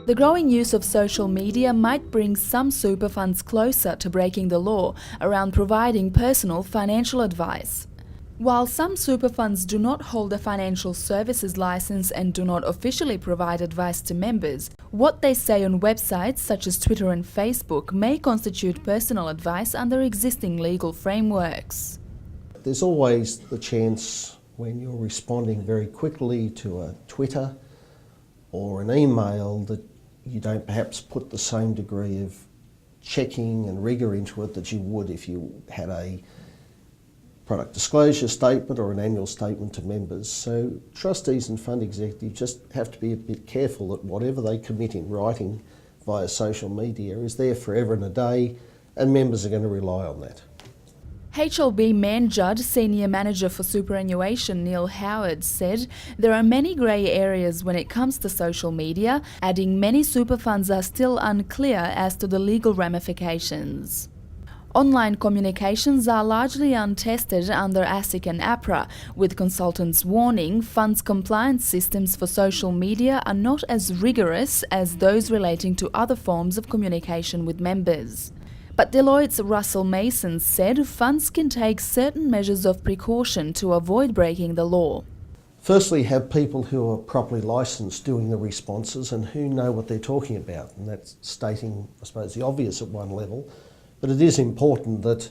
The growing use of social media might bring some super funds closer to breaking the law around providing personal financial advice. While some super funds do not hold a financial services license and do not officially provide advice to members, what they say on websites such as Twitter and Facebook may constitute personal advice under existing legal frameworks. There's always the chance when you're responding very quickly to a Twitter or an email that you don't perhaps put the same degree of checking and rigour into it that you would if you had a product disclosure statement or an annual statement to members. So trustees and fund executives just have to be a bit careful that whatever they commit in writing via social media is there forever and a day, and members are going to rely on that. HLB Manjud Senior Manager for Superannuation Neil Howard said there are many grey areas when it comes to social media, adding many super funds are still unclear as to the legal ramifications. Online communications are largely untested under ASIC and APRA, with consultants warning funds compliance systems for social media are not as rigorous as those relating to other forms of communication with members. But Deloitte's Russell Mason said funds can take certain measures of precaution to avoid breaking the law. Firstly, have people who are properly licensed doing the responses and who know what they're talking about, and that's stating, I suppose, the obvious at one level. But it is important that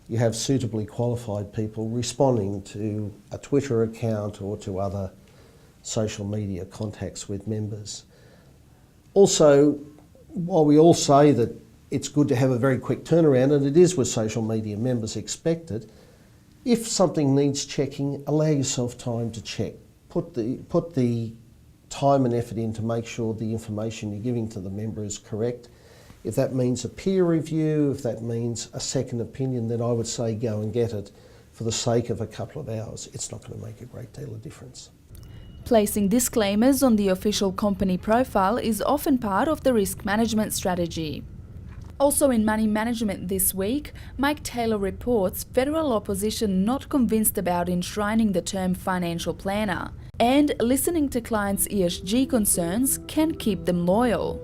you have suitably qualified people responding to a Twitter account or to other social media contacts with members. Also, while we all say that it's good to have a very quick turnaround, and it is with social media, members expect it, if something needs checking, allow yourself time to check. Put the time and effort in to make sure the information you're giving to the member is correct. If that means a peer review, if that means a second opinion, then I would say go and get it for the sake of a couple of hours. It's not going to make a great deal of difference. Placing disclaimers on the official company profile is often part of the risk management strategy. Also in Money Management this week, Mike Taylor reports federal opposition not convinced about enshrining the term financial planner, and listening to clients' ESG concerns can keep them loyal.